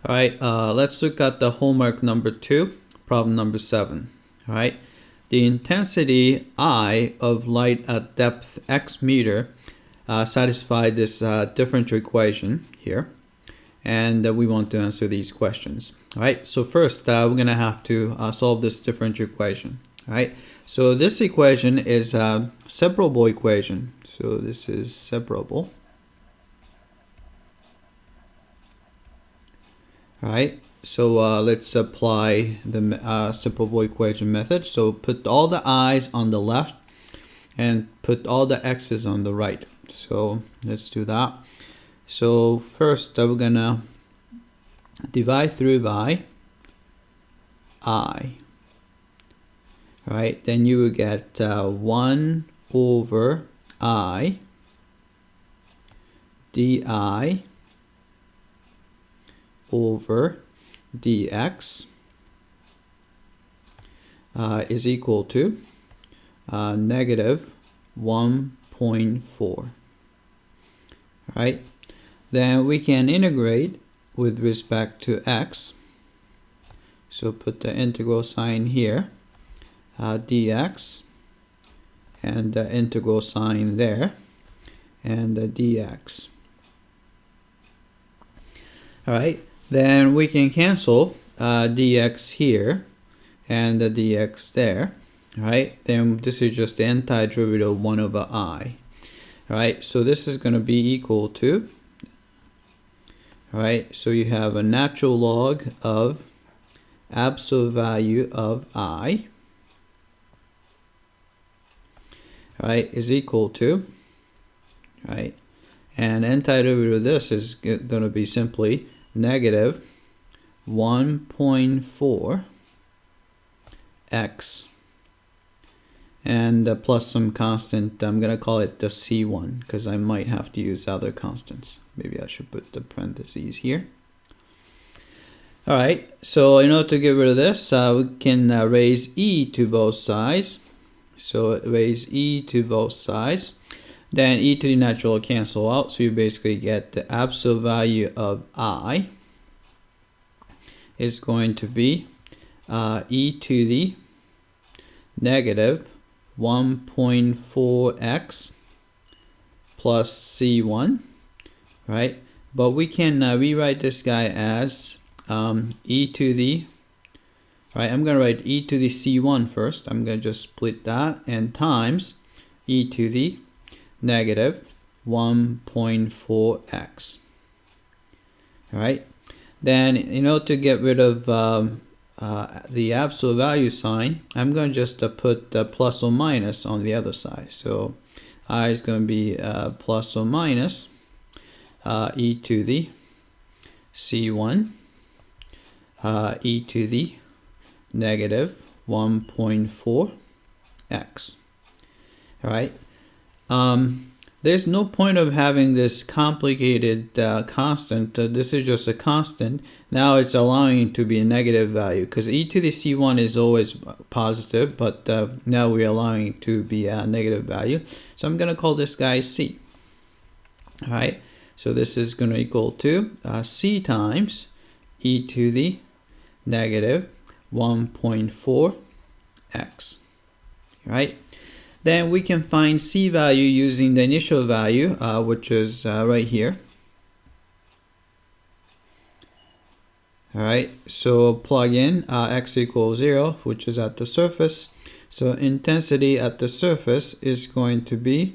All right, let's look at the homework number 2, problem number 7. All right, the intensity I of light at depth x meter satisfy this differential equation here, and we want to answer these questions. All right, so first we're going to have to solve this differential equation. All right, so this equation is a separable equation. So this is separable. All right, so let's apply the separable equation method. So put all the i's on the left and put all the x's on the right. So let's do that. So first we're gonna divide through by I. All right, then you will get 1 over I di over dx is equal to negative 1.4. Right? Then we can integrate with respect to x. So put the integral sign here, dx, and the integral sign there, and the dx. All right. Then we can cancel dx here and the dx there. All right, then this is just the antiderivative of 1 over I. All right, so this is going to be equal to, all right, so you have a natural log of absolute value of I, all right, is equal to, all right, and antiderivative of this is going to be simply negative 1.4 x and plus some constant. I'm going to call it the C1 because I might have to use other constants. Maybe I should put the parentheses here. All right, so in order to get rid of this, we can raise e to both sides. So raise e to both sides. Then e to the natural will cancel out, so you basically get the absolute value of I is going to be e to the negative 1.4x plus c1, right? But we can rewrite this guy as e to the, right, I'm going to write e to the c1 first. I'm going to just split that and times e to the negative 1.4x. All right, then in order to get rid of the absolute value sign, I'm going to just put plus or minus on the other side. So I is going to be plus or minus e to the c1 e to the negative 1.4x. All right. There's no point of having this complicated constant. This is just a constant. Now it's allowing it to be a negative value because e to the c1 is always positive, but now we're allowing it to be a negative value. So I'm going to call this guy c. All right. So this is going to equal to c times e to the negative 1.4x. Right? Then we can find c value using the initial value, which is right here. All right, so plug in x equals 0, which is at the surface. So intensity at the surface is going to be,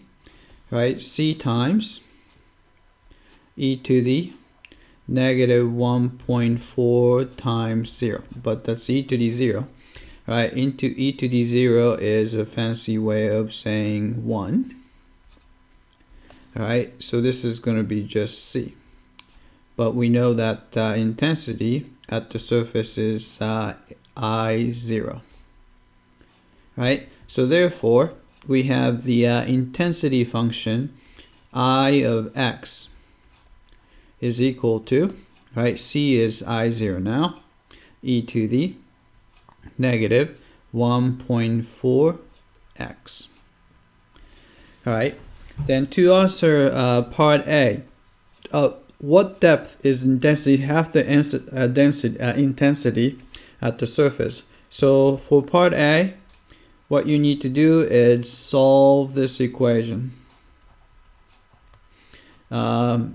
right, c times e to the negative 1.4 times 0, but that's e to the 0. Right, into e to the 0 is a fancy way of saying 1. All right, so this is going to be just c. But we know that intensity at the surface is I0. Right, so therefore we have the intensity function I of x is equal to, right, c is I0 now, e to the negative 1.4x. All right, then to answer part A, what depth is intensity, half the intensity at the surface. So for part A, what you need to do is solve this equation. I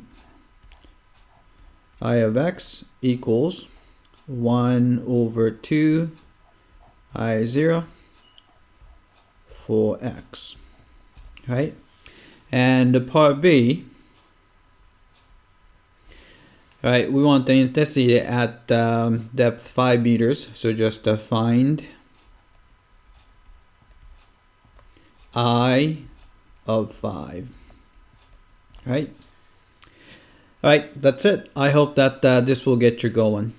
of x equals 1 over 2 I0 for x, right? And the part B, right, we want the intensity at depth 5 meters, so just find I of 5, right? All right, that's it. I hope that this will get you going.